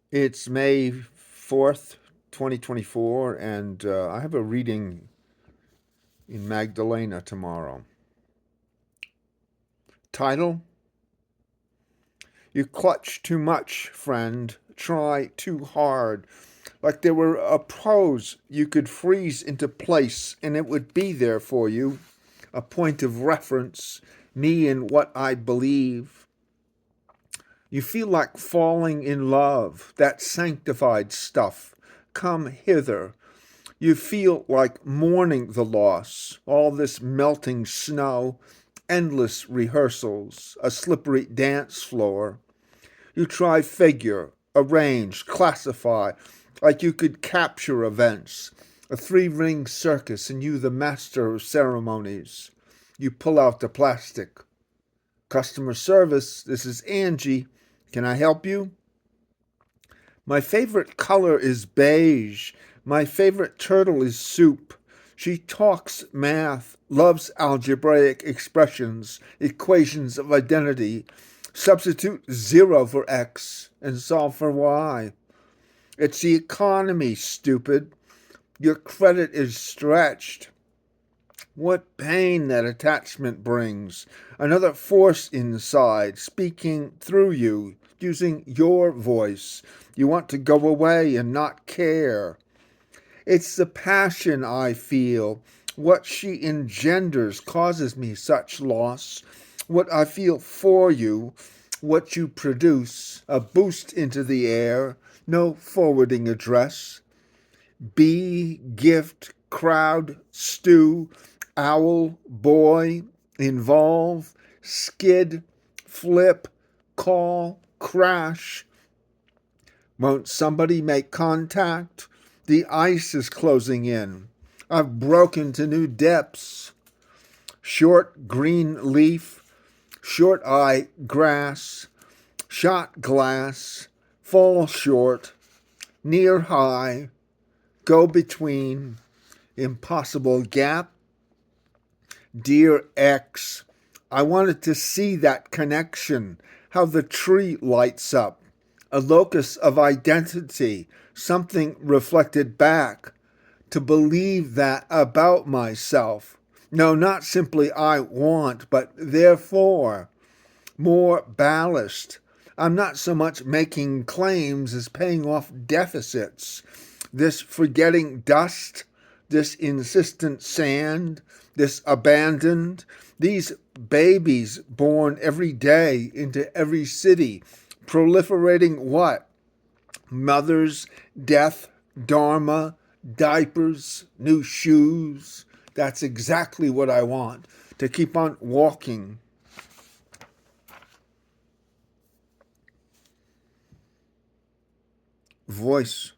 It's May 4th, 2024, and I have a reading in Magdalena tomorrow. Title: You clutch too much, friend. Try too hard. Like there were a pose you could freeze into place and it would be there for you. A point of reference, me and what I believe. You feel like falling in love, that sanctified stuff. Come hither. You feel like mourning the loss, all this melting snow, endless rehearsals, a slippery dance floor. You try figure, arrange, classify, like you could capture events. A three-ring circus and you the master of ceremonies. You pull out the plastic. Customer service, this is Angie. Can I help you? My favorite color is beige. My favorite turtle is soup. She talks math, loves algebraic expressions, equations of identity. Substitute 0 for X and solve for Y. It's the economy, stupid. Your credit is stretched. What pain that attachment brings. Another force inside, speaking through you, using your voice. You want to go away and not care. It's the passion I feel. What she engenders causes me such loss. What I feel for you, what you produce, a boost into the air, no forwarding address. Bee, gift, crowd, stew, owl, boy, involve, skid, flip, call, crash. Won't somebody make contact? The ice is closing in. I've broken to new depths. Short green leaf, short eye grass, shot glass, fall short, near high, go between, impossible gap. Dear X, I wanted to see that connection, how the tree lights up, a locus of identity, something reflected back, to believe that about myself. No, not simply I want, but therefore, more ballast. I'm not so much making claims as paying off deficits. This forgetting dust, this insistent sand, this abandoned, these babies born every day into every city, proliferating what? Mothers, death, dharma, diapers, new shoes. That's exactly what I want, to keep on walking. Voice.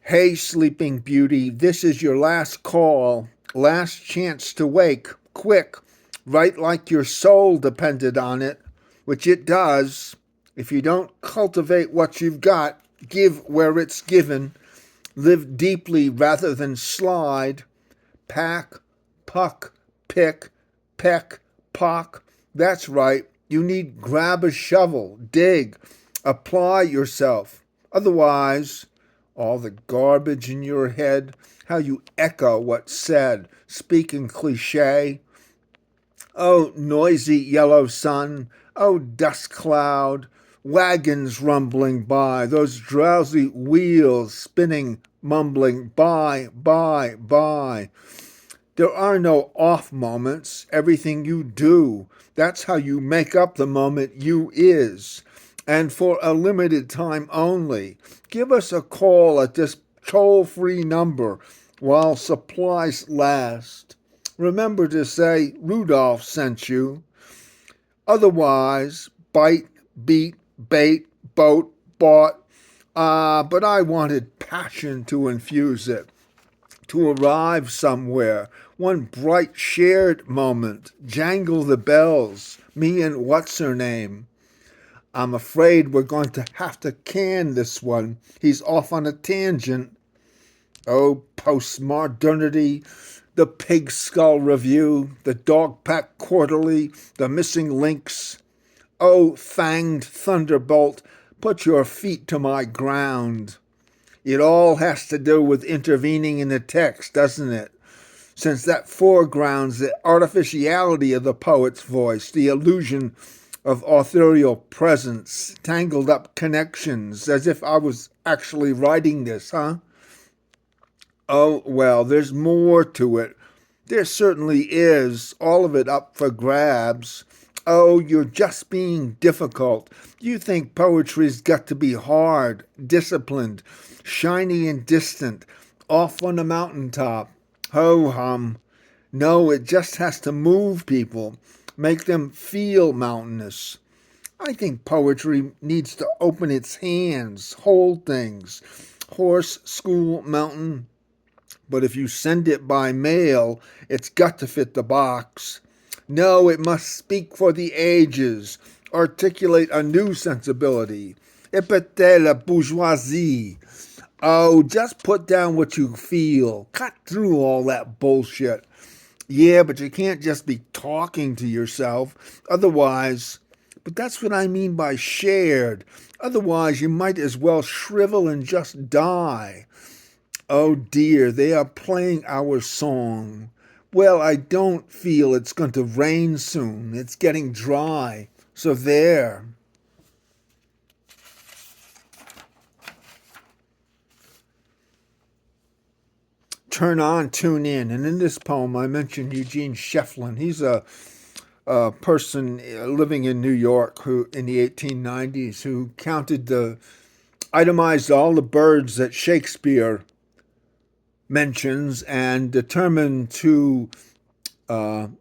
Hey, Sleeping Beauty, this is your last call, last chance to wake. Quick, write like your soul depended on it, which it does. If you don't cultivate what you've got, give where it's given. Live deeply rather than slide. Pack, puck, pick, peck, pock. That's right. You need grab a shovel, dig, apply yourself. Otherwise, all the garbage in your head, how you echo what's said, speaking cliche. Oh, noisy yellow sun, oh, dust cloud, wagons rumbling by, those drowsy wheels spinning, mumbling by, by. There are no off moments. Everything you do, that's how you make up the moment you is. And for a limited time only. Give us a call at this toll-free number while supplies last. Remember to say Rudolph sent you. Otherwise, bite, beat, bait, boat, bought. But I wanted passion to infuse it, to arrive somewhere, one bright shared moment, jangle the bells, me and what's her name. I'm afraid we're going to have to can this one. He's off on a tangent. Oh, postmodernity, the Pig Skull Review, the Dog Pack Quarterly, the Missing Links. O fanged thunderbolt, put your feet to my ground. It all has to do with intervening in the text, doesn't it? Since that foregrounds the artificiality of the poet's voice, the illusion of authorial presence, tangled up connections, as if I was actually writing this, huh? Oh, well, there's more to it. There certainly is, all of it up for grabs. Oh, you're just being difficult. You think poetry's got to be hard, disciplined, shiny and distant, off on the mountaintop. Ho hum. No, it just has to move people, make them feel mountainous. I think poetry needs to open its hands, hold things. Horse, school, mountain, but if you send it by mail, it's got to fit the box. No, it must speak for the ages, articulate a new sensibility. Épouter la bourgeoisie. Oh, just put down what you feel. Cut through all that bullshit. Yeah, but you can't just be talking to yourself. Otherwise, but that's what I mean by shared. Otherwise, you might as well shrivel and just die. Oh dear, they are playing our song. Well, I don't feel it's going to rain soon. It's getting dry. So there. Turn on, tune in. And in this poem, I mentioned Eugene Shefflin. He's a person living in New York who, in the 1890s, who itemized all the birds that Shakespeare mentions and determined to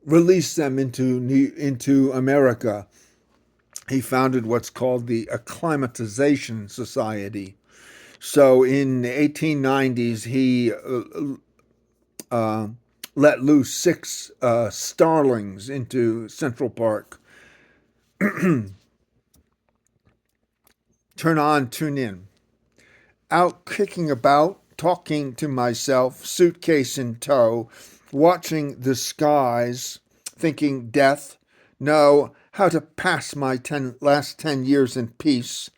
release them into America. He founded what's called the Acclimatization Society. So in the 1890s, he uh, let loose six starlings into Central Park. Turn on, tune in. Out kicking about, talking to myself, suitcase in tow, watching the skies, thinking death, no, how to pass my last 10 years in peace.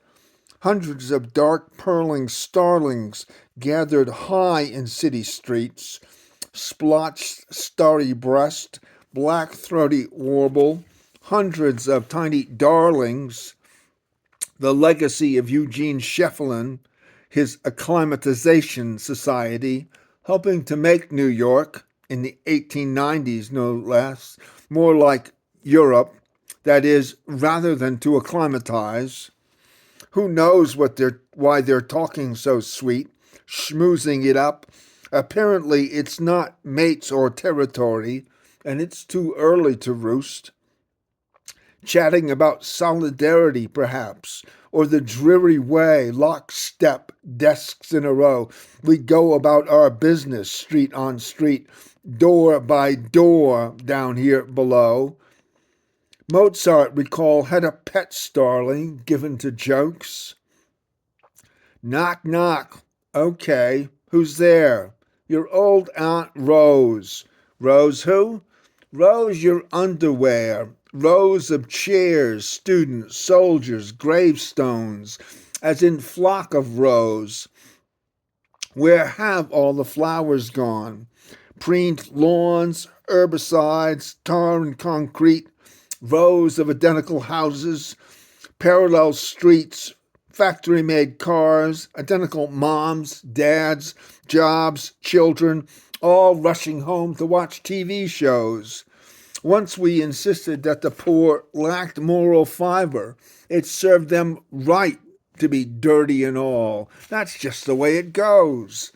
Hundreds of dark purling starlings gathered high in city streets, splotched starry breast, black throaty warble, hundreds of tiny darlings, the legacy of Eugene Shefflin, his acclimatization society, helping to make New York, in the 1890s no less, more like Europe, that is, rather than to acclimatize. Who knows why they're talking so sweet, schmoozing it up? Apparently, it's not mates or territory, and it's too early to roost. Chatting about solidarity, perhaps, or the dreary way, lockstep, desks in a row, we go about our business, street on street, door by door, down here below. Mozart, recall, had a pet starling given to jokes. Knock, knock. Okay, who's there? Your old Aunt Rose. Rose who? Rose your underwear. Rows of chairs, students, soldiers, gravestones, as in flock of rows. Where have all the flowers gone? Preened lawns, herbicides, tar and concrete, rows of identical houses, parallel streets, factory made cars, identical moms, dads, jobs, children, all rushing home to watch TV shows. Once we insisted that the poor lacked moral fiber. It served them right to be dirty and all. That's just the way it goes.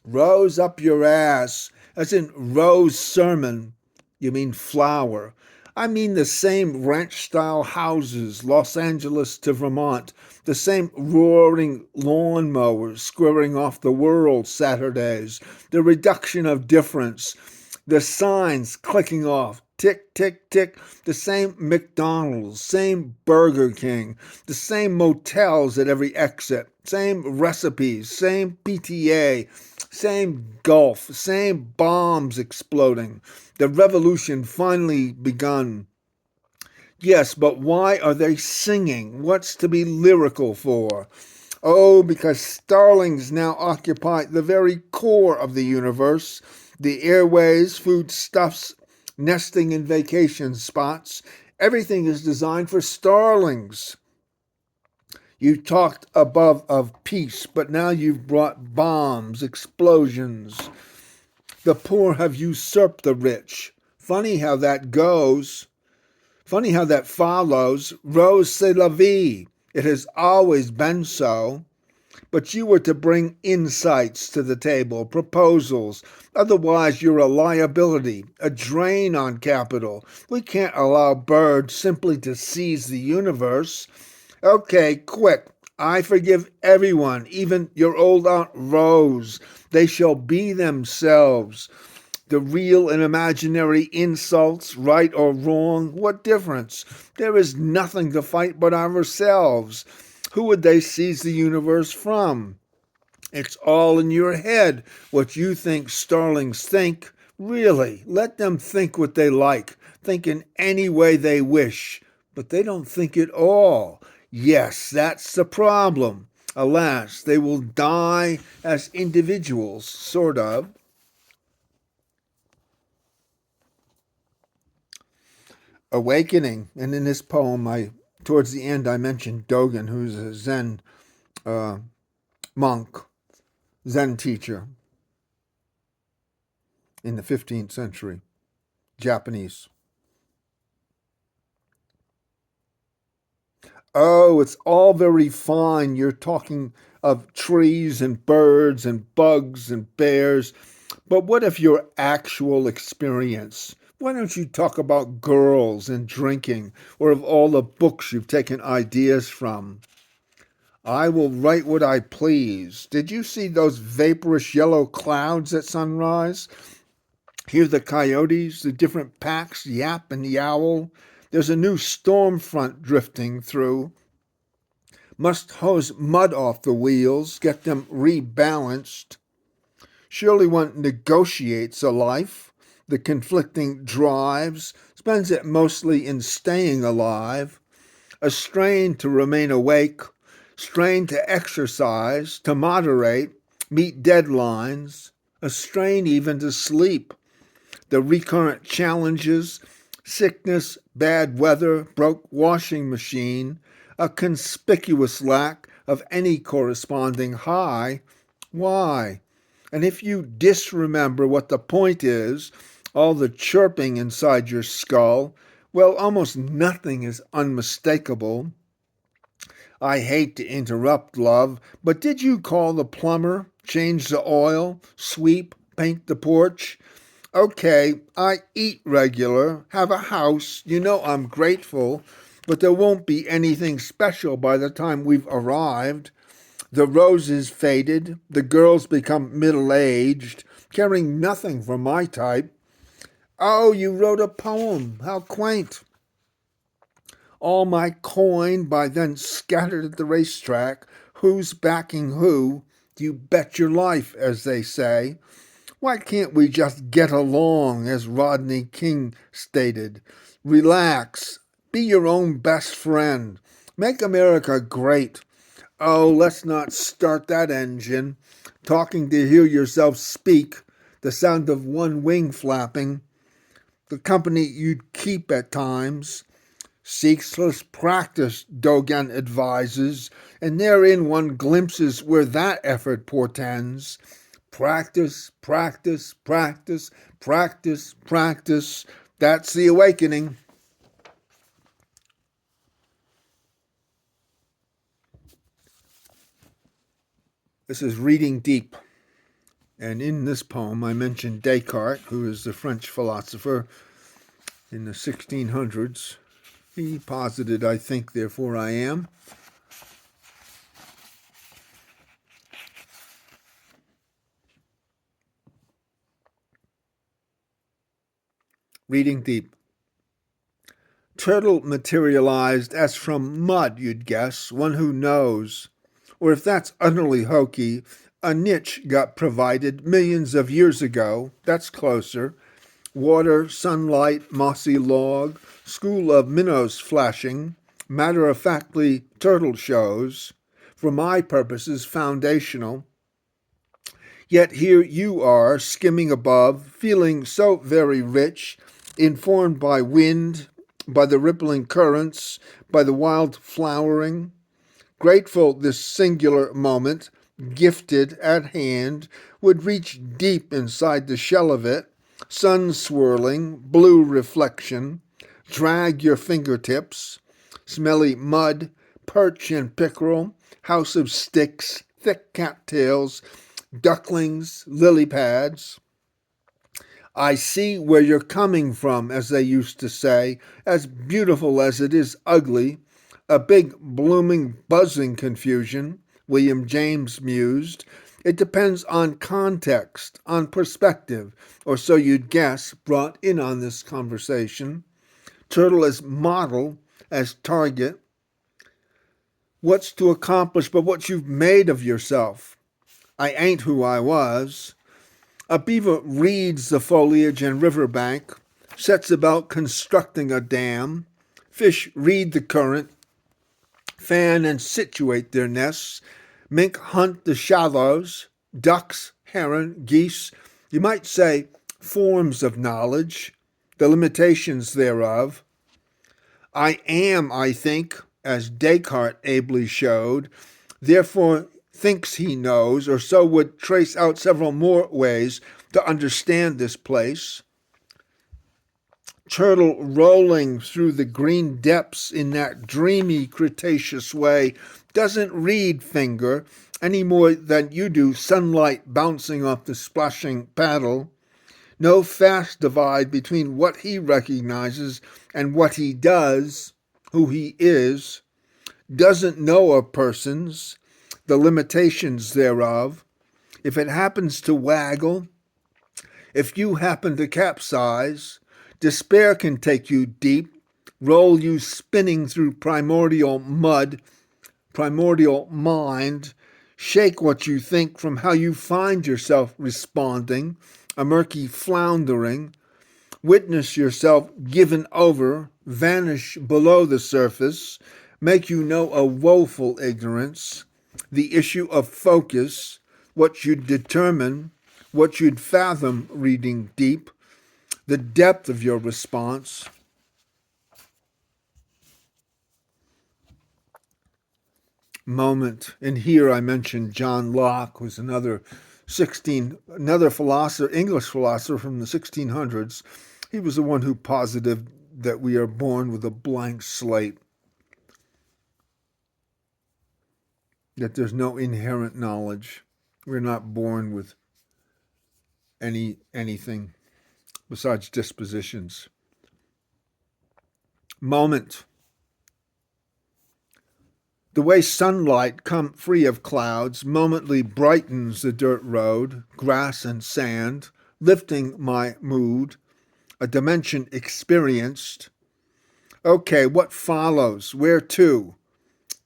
Rose up your ass, as in Rose Sermon. You mean flower. I mean the same ranch-style houses, Los Angeles to Vermont, the same roaring lawnmowers squaring off the world Saturdays, the reduction of difference, the signs clicking off, tick, tick, tick, the same McDonald's, same Burger King, the same motels at every exit, same recipes, same PTA, same Gulf, same bombs exploding. The revolution finally begun. Yes, but why are they singing? What's to be lyrical for? Oh, because starlings now occupy the very core of the universe. The airways, foodstuffs, nesting in vacation spots. Everything is designed for starlings. You talked above of peace, but now you've brought bombs, explosions. The poor have usurped the rich. Funny how that goes. Funny how that follows. Rose c'est la vie. It has always been so. But you were to bring insights to the table, proposals. Otherwise, you're a liability, a drain on capital. We can't allow birds simply to seize the universe. Okay, quick. I forgive everyone, even your old Aunt Rose. They shall be themselves. The real and imaginary insults, right or wrong, what difference? There is nothing to fight but ourselves. Who would they seize the universe from? It's all in your head what you think starlings think. Really, let them think what they like, think in any way they wish, but they don't think at all. Yes, that's the problem. Alas, they will die as individuals, sort of. Awakening. And in this poem, I towards the end, I mentioned Dogen, who's a Zen uh, monk, Zen teacher in the 15th century, Japanese. Oh, it's all very fine. You're talking of trees and birds and bugs and bears. But what if your actual experience? Why don't you talk about girls and drinking or of all the books you've taken ideas from? I will write what I please. Did you see those vaporous yellow clouds at sunrise? Hear the coyotes, the different packs yap and yowl? There's a new storm front drifting through. Must hose mud off the wheels, get them rebalanced. Surely one negotiates a life, the conflicting drives, spends it mostly in staying alive, a strain to remain awake, strain to exercise, to moderate, meet deadlines, a strain even to sleep. The recurrent challenges, sickness, bad weather, broke washing machine, a conspicuous lack of any corresponding high. Why? And if you disremember what the point is, all the chirping inside your skull, well, almost nothing is unmistakable. I hate to interrupt, love, but did you call the plumber, change the oil, sweep, paint the porch? Okay, I eat regular, have a house, you know I'm grateful, but there won't be anything special by the time we've arrived. The roses faded, the girls become middle-aged, caring nothing for my type. Oh, you wrote a poem, how quaint. All my coin by then scattered at the racetrack. Who's backing who? You bet your life, as they say. Why can't we just get along, as Rodney King stated? Relax. Be your own best friend. Make America great. Oh, let's not start that engine. Talking to hear yourself speak, the sound of one wing flapping, the company you'd keep at times. Ceaseless practice, Dogen advises, and therein one glimpses where that effort portends. Practice, practice, practice, practice, practice. That's the awakening. This is Reading Deep. And in this poem, I mentioned Descartes, who is the French philosopher in the 1600s. He posited, I think, therefore I am. Reading Deep. Turtle materialized as from mud, you'd guess, one who knows. Or if that's utterly hokey, a niche got provided millions of years ago. That's closer. Water, sunlight, mossy log, school of minnows flashing, matter-of-factly turtle shows, for my purposes foundational. Yet here you are, skimming above, feeling so very rich, informed by wind, by the rippling currents, by the wild flowering, grateful this singular moment, gifted at hand, would reach deep inside the shell of it, sun swirling, blue reflection, drag your fingertips, smelly mud, perch and pickerel, house of sticks, thick cattails, ducklings, lily pads. I see where you're coming from, as they used to say, as beautiful as it is ugly, a big, blooming, buzzing confusion, William James mused. It depends on context, on perspective, or so you'd guess, brought in on this conversation. Turtle as model, as target. What's to accomplish but what you've made of yourself? I ain't who I was. A beaver reads the foliage and riverbank, sets about constructing a dam. Fish read the current, fan and situate their nests. Mink hunt the shallows. Ducks, heron, geese, you might say forms of knowledge, the limitations thereof. I am, I think, as Descartes ably showed, therefore thinks he knows, or so would trace out several more ways to understand this place. Turtle rolling through the green depths in that dreamy Cretaceous way doesn't read finger any more than you do sunlight bouncing off the splashing paddle. No fast divide between what he recognizes and what he does, who he is, doesn't know of persons, the limitations thereof. If it happens to waggle, if you happen to capsize, despair can take you deep, roll you spinning through primordial mud, primordial mind, shake what you think from how you find yourself responding, a murky floundering, witness yourself given over, vanish below the surface, make you know a woeful ignorance, the issue of focus, what you'd determine, what you'd fathom reading deep, the depth of your response. Moment. And here I mentioned John Locke, who's another philosopher, English philosopher from the 1600s. He was the one who posited that we are born with a blank slate, that there's no inherent knowledge. We're not born with anything besides dispositions. Moment. The way sunlight, come free of clouds, momently brightens the dirt road, grass and sand, lifting my mood, a dimension experienced. Okay, what follows? Where to?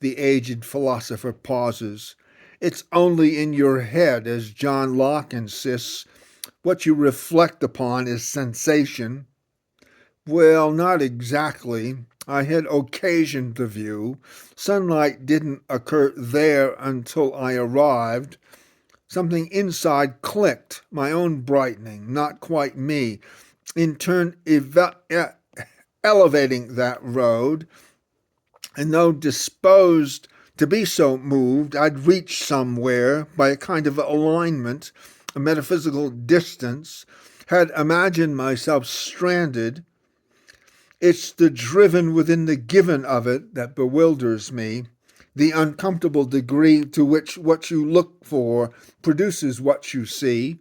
The aged philosopher pauses. It's only in your head, as John Locke insists. What you reflect upon is sensation. Well, not exactly. I had occasioned the view. Sunlight didn't occur there until I arrived. Something inside clicked, my own brightening, not quite me, in turn elevating that road. And though disposed to be so moved, I'd reached somewhere by a kind of alignment, a metaphysical distance, had imagined myself stranded. It's the driven within the given of it that bewilders me, the uncomfortable degree to which what you look for produces what you see.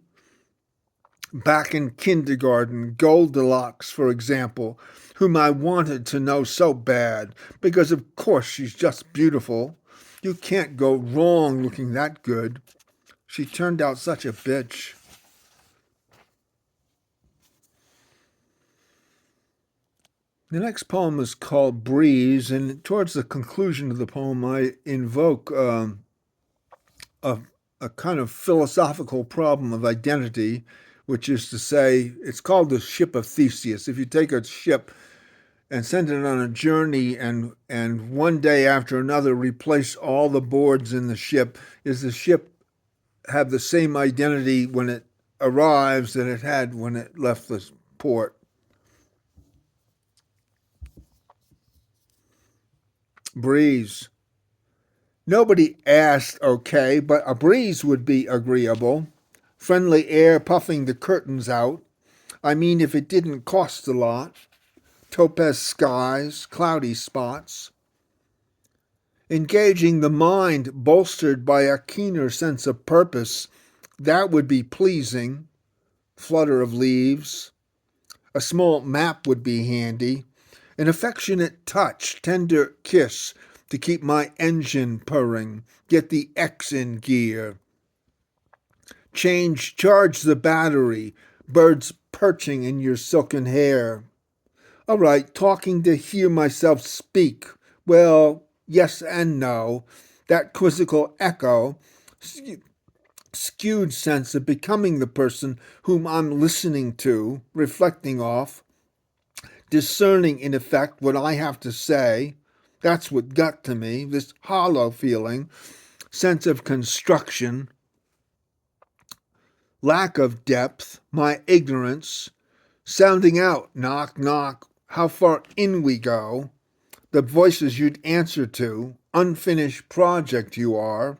Back in kindergarten, Goldilocks, for example, whom I wanted to know so bad, because of course she's just beautiful. You can't go wrong looking that good. She turned out such a bitch. The next poem is called Breeze, and towards the conclusion of the poem, I invoke a kind of philosophical problem of identity, which is to say, it's called the ship of Theseus. If you take a ship and send it on a journey and one day after another replace all the boards in the ship, is the ship have the same identity when it arrives that it had when it left the port? Breeze. Nobody asked, okay, but a breeze would be agreeable. Friendly air puffing the curtains out. I mean, if it didn't cost a lot. Topaz skies, cloudy spots. Engaging the mind bolstered by a keener sense of purpose, that would be pleasing. Flutter of leaves. A small map would be handy. An affectionate touch, tender kiss to keep my engine purring. Get the X in gear. Charge the battery. Birds perching in your silken hair. All right, talking to hear myself speak. Well, yes and no. That quizzical echo, skewed sense of becoming the person whom I'm listening to, reflecting off, discerning in effect what I have to say. That's what got to me, this hollow feeling, sense of construction, lack of depth, my ignorance, sounding out, knock, knock, how far in we go, the voices you'd answer to, unfinished project you are,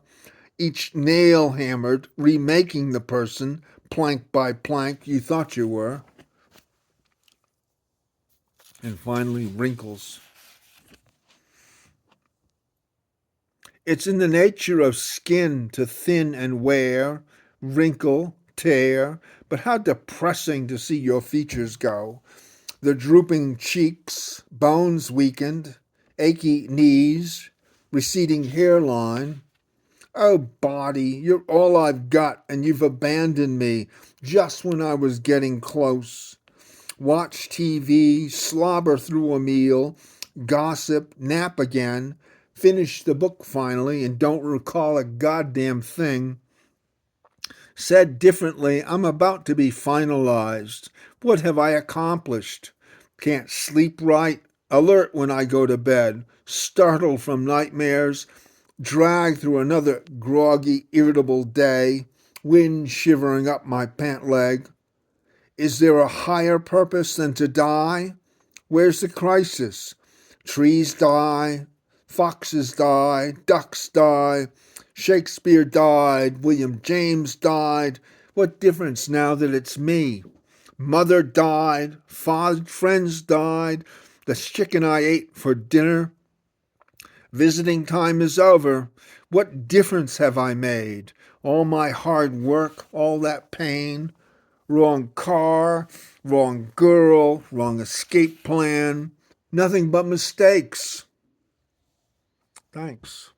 each nail hammered, remaking the person, plank by plank, you thought you were. And finally, wrinkles. It's in the nature of skin to thin and wear, wrinkle, tear, but how depressing to see your features go. The drooping cheeks, bones weakened, achy knees, receding hairline. Oh, body, you're all I've got, and you've abandoned me just when I was getting close. Watch TV, slobber through a meal, gossip, nap again, finish the book finally, and don't recall a goddamn thing. Said differently, I'm about to be finalized. What have I accomplished? Can't sleep right, alert when I go to bed, startled from nightmares, dragged through another groggy, irritable day, wind shivering up my pant leg. Is there a higher purpose than to die? Where's the crisis? Trees die, foxes die, ducks die, Shakespeare died, William James died. What difference now that it's me? Mother died, friends died, the chicken I ate for dinner. Visiting time is over. What difference have I made? All my hard work, all that pain. Wrong car, wrong girl, wrong escape plan. Nothing but mistakes. Thanks.